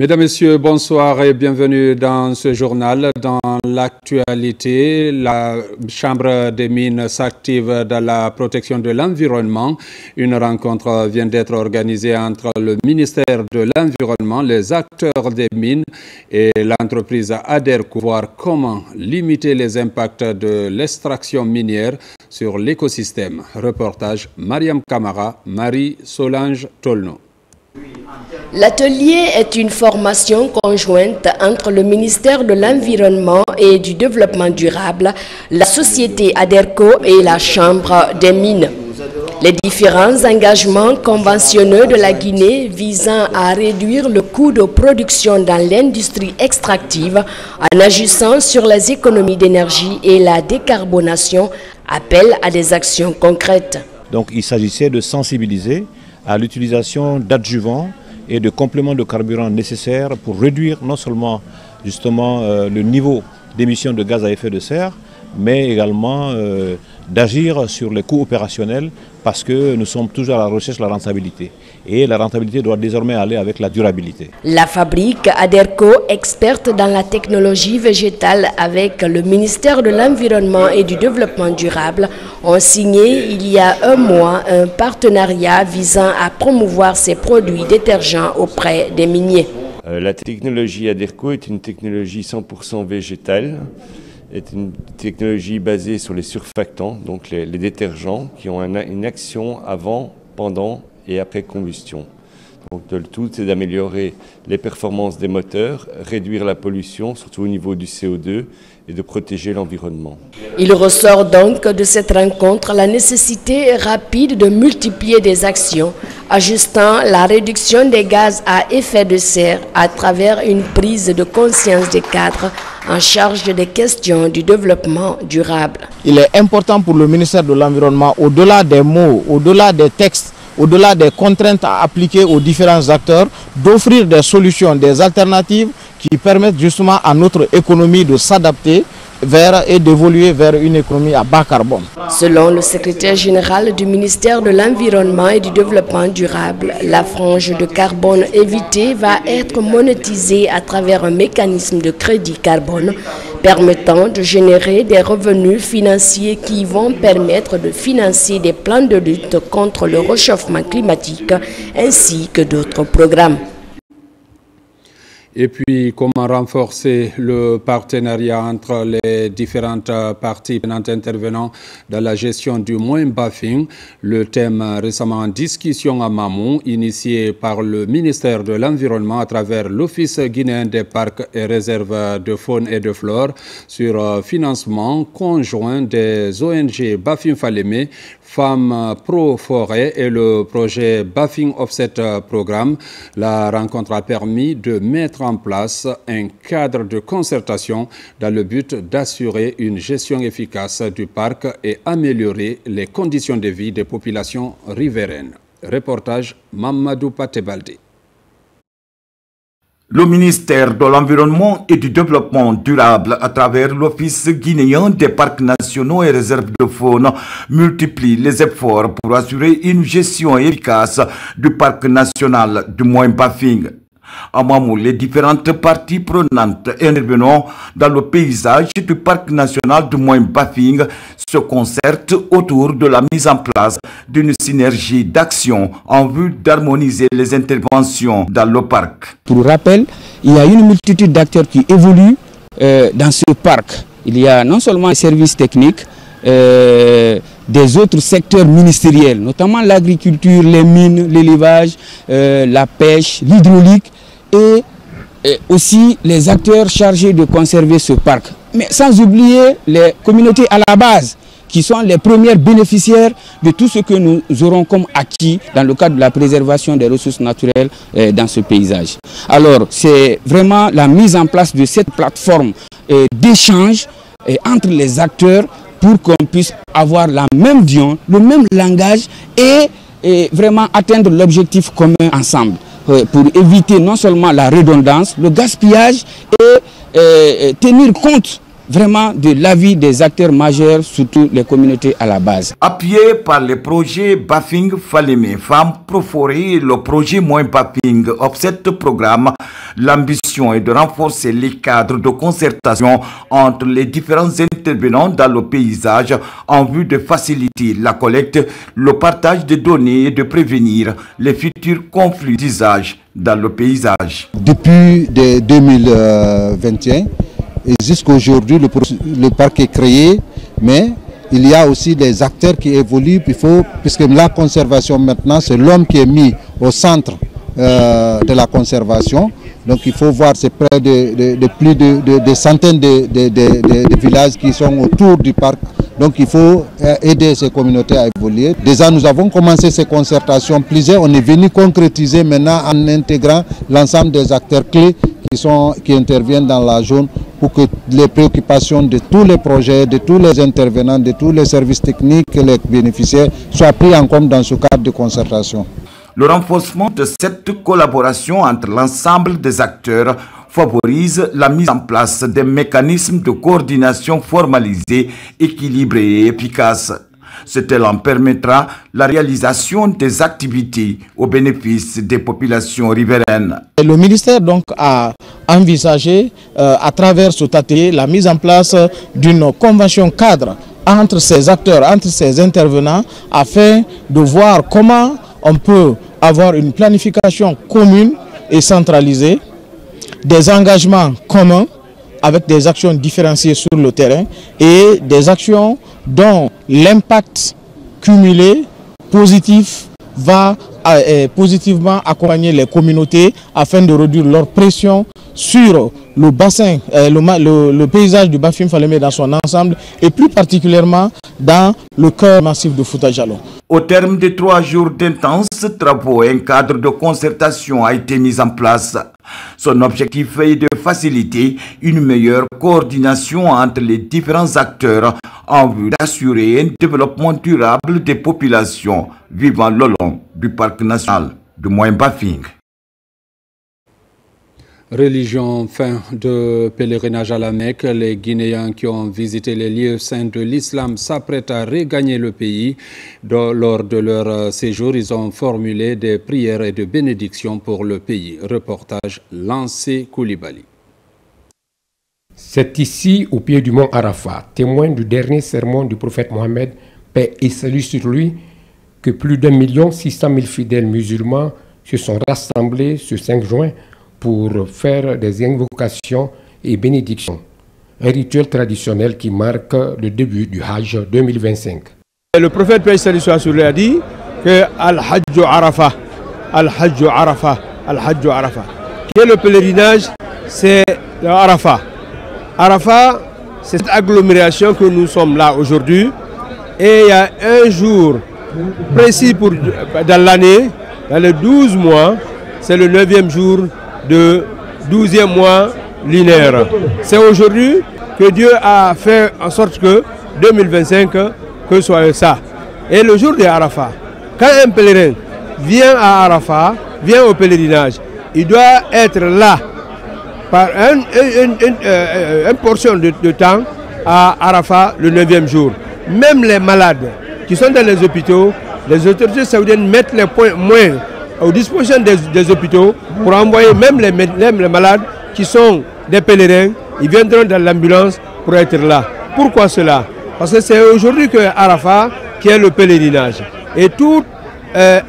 Mesdames, Messieurs, bonsoir et bienvenue dans ce journal. Dans l'actualité, la Chambre des mines s'active dans la protection de l'environnement. Une rencontre vient d'être organisée entre le ministère de l'Environnement, les acteurs des mines et l'entreprise ADERCO, voir comment limiter les impacts de l'extraction minière sur l'écosystème. Reportage Mariam Kamara, Marie-Solange Tolno. L'atelier est une formation conjointe entre le ministère de l'Environnement et du Développement durable, la société ADERCO et la Chambre des mines. Les différents engagements conventionneux de la Guinée visant à réduire le coût de production dans l'industrie extractive en agissant sur les économies d'énergie et la décarbonation appellent à des actions concrètes. Donc il s'agissait de sensibiliser à l'utilisation d'adjuvants et de compléments de carburant nécessaires pour réduire non seulement justement le niveau d'émissions de gaz à effet de serre, mais également d'agir sur les coûts opérationnels parce que nous sommes toujours à la recherche de la rentabilité. Et la rentabilité doit désormais aller avec la durabilité. La fabrique ADERCO, experte dans la technologie végétale avec le ministère de l'Environnement et du Développement durable, ont signé il y a un mois un partenariat visant à promouvoir ces produits détergents auprès des miniers. La technologie ADERCO est une technologie 100% végétale. Est une technologie basée sur les surfactants, donc les détergents qui ont une action avant, pendant et après combustion. Donc le tout, c'est d'améliorer les performances des moteurs, réduire la pollution, surtout au niveau du CO2, et de protéger l'environnement. Il ressort donc de cette rencontre la nécessité rapide de multiplier des actions, ajustant la réduction des gaz à effet de serre à travers une prise de conscience des cadres en charge des questions du développement durable. Il est important pour le ministère de l'Environnement, au-delà des mots, au-delà des textes, au-delà des contraintes à appliquer aux différents acteurs, d'offrir des solutions, des alternatives qui permettent justement à notre économie de s'adapter et d'évoluer vers une économie à bas carbone. Selon le secrétaire général du ministère de l'Environnement et du Développement durable, la frange de carbone évitée va être monétisée à travers un mécanisme de crédit carbone permettant de générer des revenus financiers qui vont permettre de financer des plans de lutte contre le réchauffement climatique ainsi que d'autres programmes. Et puis, comment renforcer le partenariat entre les différentes parties intervenant dans la gestion du Moimbaffing, le thème récemment en discussion à Mamou, initié par le ministère de l'Environnement à travers l'Office guinéen des parcs et réserves de faune et de flore sur financement conjoint des ONG Bafing Falémé, Femmes Pro Forêt et le projet Bafing Offset Programme. La rencontre a permis de mettre en place un cadre de concertation dans le but d'assurer une gestion efficace du parc et améliorer les conditions de vie des populations riveraines. Reportage Mamadou Patebaldi. Le ministère de l'Environnement et du Développement durable, à travers l'Office guinéen des parcs nationaux et réserves de faune, multiplie les efforts pour assurer une gestion efficace du parc national du Moimbaffing. À Mamou, les différentes parties prenantes intervenant dans le paysage du parc national du Moimbaffing se concertent autour de la mise en place d'une synergie d'action en vue d'harmoniser les interventions dans le parc. Pour rappel, il y a une multitude d'acteurs qui évoluent dans ce parc. Il y a non seulement les services techniques, des autres secteurs ministériels, notamment l'agriculture, les mines, l'élevage, la pêche, l'hydraulique et aussi les acteurs chargés de conserver ce parc. Mais sans oublier les communautés à la base qui sont les premières bénéficiaires de tout ce que nous aurons comme acquis dans le cadre de la préservation des ressources naturelles dans ce paysage. Alors c'est vraiment la mise en place de cette plateforme d'échange entre les acteurs pour qu'on puisse avoir la même vision, le même langage et vraiment atteindre l'objectif commun ensemble pour éviter non seulement la redondance, le gaspillage et tenir compte vraiment de l'avis des acteurs majeurs, surtout les communautés à la base. Appuyé par le projet Bafing Falémé, Femmes Proforées et le projet Moins Bafing, ce programme, l'ambition est de renforcer les cadres de concertation entre les différents intervenants dans le paysage en vue de faciliter la collecte, le partage de données et de prévenir les futurs conflits d'usage dans le paysage. Depuis 2021 et jusqu'à aujourd'hui, le parc est créé, mais il y a aussi des acteurs qui évoluent, puisque la conservation maintenant, c'est l'homme qui est mis au centre de la conservation. Donc il faut voir, c'est près de plus de centaines de villages qui sont autour du parc. Donc il faut aider ces communautés à évoluer. Déjà nous avons commencé ces concertations plusieurs, on est venu concrétiser maintenant en intégrant l'ensemble des acteurs clés qui interviennent dans la zone pour que les préoccupations de tous les projets, de tous les intervenants, de tous les services techniques et les bénéficiaires soient pris en compte dans ce cadre de concertation. Le renforcement de cette collaboration entre l'ensemble des acteurs favorise la mise en place des mécanismes de coordination formalisés, équilibrés et efficaces. Cela en permettra la réalisation des activités au bénéfice des populations riveraines. Le ministère donc a envisagé à travers ce atelier la mise en place d'une convention cadre entre ces acteurs, entre ces intervenants, afin de voir comment on peut avoir une planification commune et centralisée, des engagements communs avec des actions différenciées sur le terrain et des actions dont l'impact cumulé positif va positivement accompagner les communautés afin de réduire leur pression sur le bassin, le paysage du Bafing Falémé dans son ensemble et plus particulièrement dans le cœur massif de Fouta Djallon. Au terme de 3 jours d'intenses travaux, un cadre de concertation a été mis en place. Son objectif est de faciliter une meilleure coordination entre les différents acteurs en vue d'assurer un développement durable des populations vivant le long du parc national de Moins Bafing. Religion, fin de pèlerinage à la Mecque. Les Guinéens qui ont visité les lieux saints de l'islam s'apprêtent à regagner le pays. Lors de leur séjour, ils ont formulé des prières et de bénédictions pour le pays. Reportage Lancé Koulibaly. C'est ici, au pied du mont Arafat, témoin du dernier sermon du prophète Mohammed, paix et salut sur lui, que plus d'1 600 000 fidèles musulmans se sont rassemblés ce 5 juin pour faire des invocations et bénédictions. Un rituel traditionnel qui marque le début du Hajj 2025. Le prophète paix et salut sur lui a dit que Al-Hajj Arafah, Al-Hajj Arafah, Al-Hajj Arafah, qui est le pèlerinage, c'est Arafah. Arafah, c'est cette agglomération que nous sommes là aujourd'hui. Et il y a un jour précis dans l'année, dans les 12 mois, c'est le 9e jour de 12e mois lunaire. C'est aujourd'hui que Dieu a fait en sorte que 2025, que soit ça. Et le jour de Arafat, quand un pèlerin vient à Arafat, vient au pèlerinage, il doit être là par une portion de temps à Arafat le 9e jour. Même les malades qui sont dans les hôpitaux, les autorités saoudiennes mettent les moyens aux dispositions des hôpitaux pour envoyer même les malades qui sont des pèlerins, ils viendront dans l'ambulance pour être là. Pourquoi cela? Parce que c'est aujourd'hui que Arafat qui est le pèlerinage. Et toute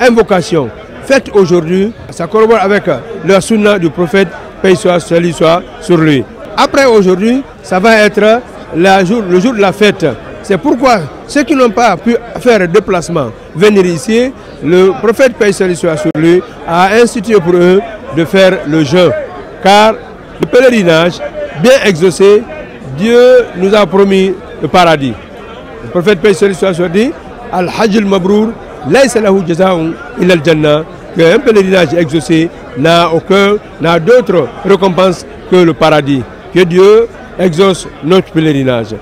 invocation faite aujourd'hui, ça corrobore avec le sunna du prophète, paix soit sur lui. Après aujourd'hui, ça va être le jour de la fête. C'est pourquoi ceux qui n'ont pas pu faire le déplacement, venir ici, le prophète paix soit sur lui a institué pour eux de faire le jeûne. Car le pèlerinage, bien exaucé, Dieu nous a promis le paradis. Le prophète paix soit sur lui dit Al-Hajj al-Mabrour, laysa lahu jazaa'un illa al-Jannah, qu'un pèlerinage exaucé n'a d'autre récompense que le paradis. Que Dieu exauce notre pèlerinage.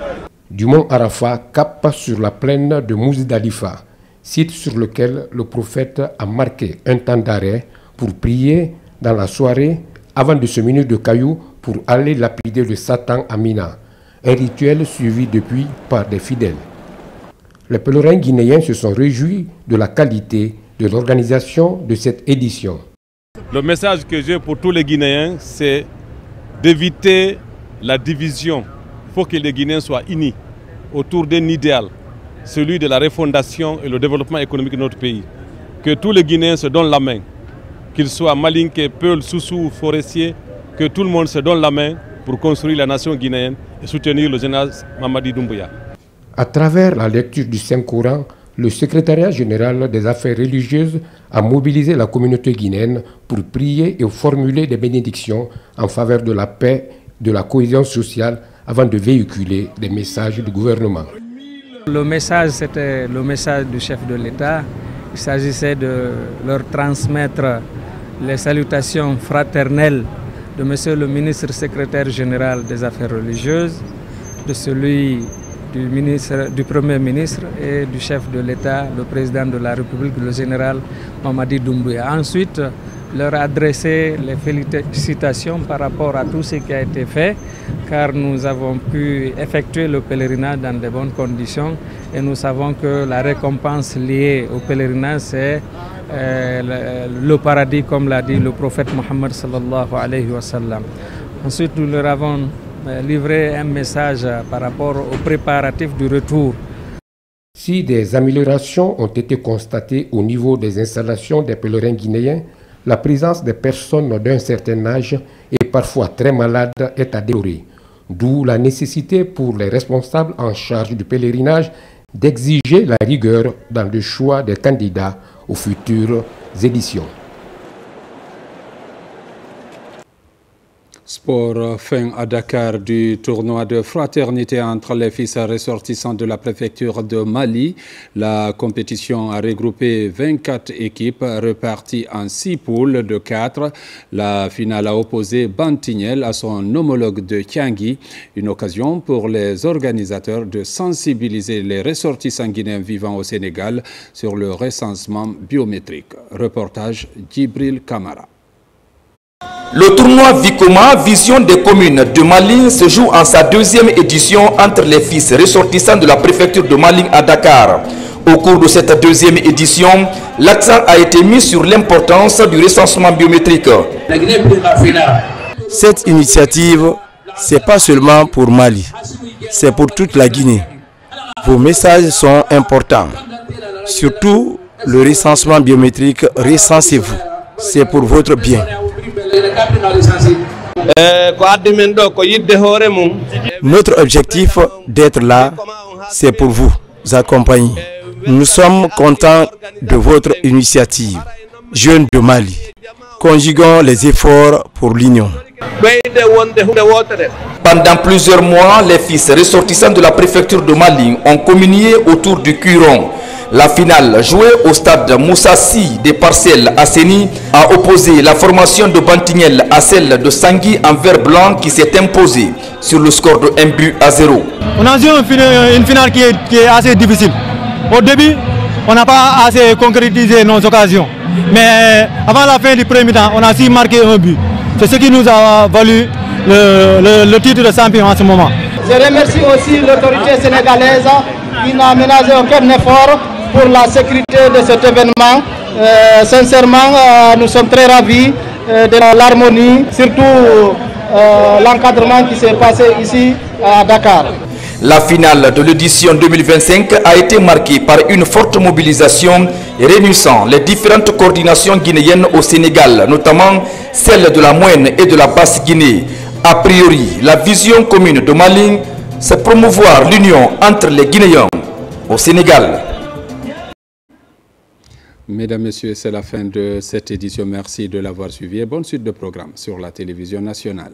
Du mont Arafat, cap sur la plaine de Mouzdalifa, site sur lequel le prophète a marqué un temps d'arrêt pour prier dans la soirée avant de se munir de cailloux pour aller lapider le Satan à Mina. un rituel suivi depuis par des fidèles. Les pèlerins guinéens se sont réjouis de la qualité de l'organisation de cette édition. Le message que j'ai pour tous les Guinéens, c'est d'éviter la division. Il faut que les Guinéens soient unis autour d'un idéal, celui de la refondation et le développement économique de notre pays. Que tous les Guinéens se donnent la main, qu'ils soient Malinké, Peul, Soussou ou forestiers, que tout le monde se donne la main pour construire la nation guinéenne et soutenir le général Mamadi Doumbouya. À travers la lecture du Saint-Coran, le secrétariat général des affaires religieuses a mobilisé la communauté guinéenne pour prier et formuler des bénédictions en faveur de la paix, de la cohésion sociale, avant de véhiculer des messages du gouvernement. Le message, c'était le message du chef de l'État. Il s'agissait de leur transmettre les salutations fraternelles de Monsieur le ministre secrétaire général des Affaires religieuses, de celui du Premier ministre et du chef de l'État, le président de la République, le général Mamadi Doumbouya. Ensuite, leur adresser les félicitations par rapport à tout ce qui a été fait, car nous avons pu effectuer le pèlerinage dans de bonnes conditions et nous savons que la récompense liée au pèlerinage, c'est le paradis, comme l'a dit le prophète Mohammed sallallahu alayhi wa sallam. Ensuite, nous leur avons livré un message par rapport aux préparatifs du retour. Si des améliorations ont été constatées au niveau des installations des pèlerins guinéens, la présence des personnes d'un certain âge et parfois très malades est à déplorer. D'où la nécessité pour les responsables en charge du pèlerinage d'exiger la rigueur dans le choix des candidats aux futures éditions. Sport, fin à Dakar du tournoi de fraternité entre les fils ressortissants de la préfecture de Mali. La compétition a regroupé 24 équipes reparties en 6 poules de 4. La finale a opposé Bantignel à son homologue de Tiangui. Une occasion pour les organisateurs de sensibiliser les ressortissants guinéens vivant au Sénégal sur le recensement biométrique. Reportage Djibril Kamara. Le tournoi Vicoma, Vision des communes de Mali, se joue en sa 2e édition entre les fils ressortissants de la préfecture de Mali à Dakar. Au cours de cette 2e édition, l'accent a été mis sur l'importance du recensement biométrique. Cette initiative, ce n'est pas seulement pour Mali, c'est pour toute la Guinée. Vos messages sont importants. Surtout le recensement biométrique, recensez-vous. C'est pour votre bien. Notre objectif d'être là, c'est pour vous accompagner. Nous sommes contents de votre initiative. Jeunes de Mali, conjuguons les efforts pour l'union. Pendant plusieurs mois, les fils ressortissants de la préfecture de Mali ont communié autour du Curon. La finale, jouée au stade Moussassi des Parcelles à Séni, a opposé la formation de Bantignel à celle de Sangui en vert blanc qui s'est imposée sur le score de 1-0. On a joué une finale qui est assez difficile. Au début, on n'a pas assez concrétisé nos occasions. Mais avant la fin du premier temps, on a su marquer un but. C'est ce qui nous a valu le titre de champion en ce moment. Je remercie aussi l'autorité sénégalaise qui n'a ménagé aucun effort pour la sécurité de cet événement. Sincèrement, nous sommes très ravis de l'harmonie, surtout l'encadrement qui s'est passé ici à Dakar. La finale de l'édition 2025 a été marquée par une forte mobilisation réunissant les différentes coordinations guinéennes au Sénégal, notamment celles de la Moyenne et de la Basse Guinée. A priori, la vision commune de Mali, c'est promouvoir l'union entre les Guinéens au Sénégal. Mesdames, Messieurs, c'est la fin de cette édition. Merci de l'avoir suivi et bonne suite de programme sur la télévision nationale.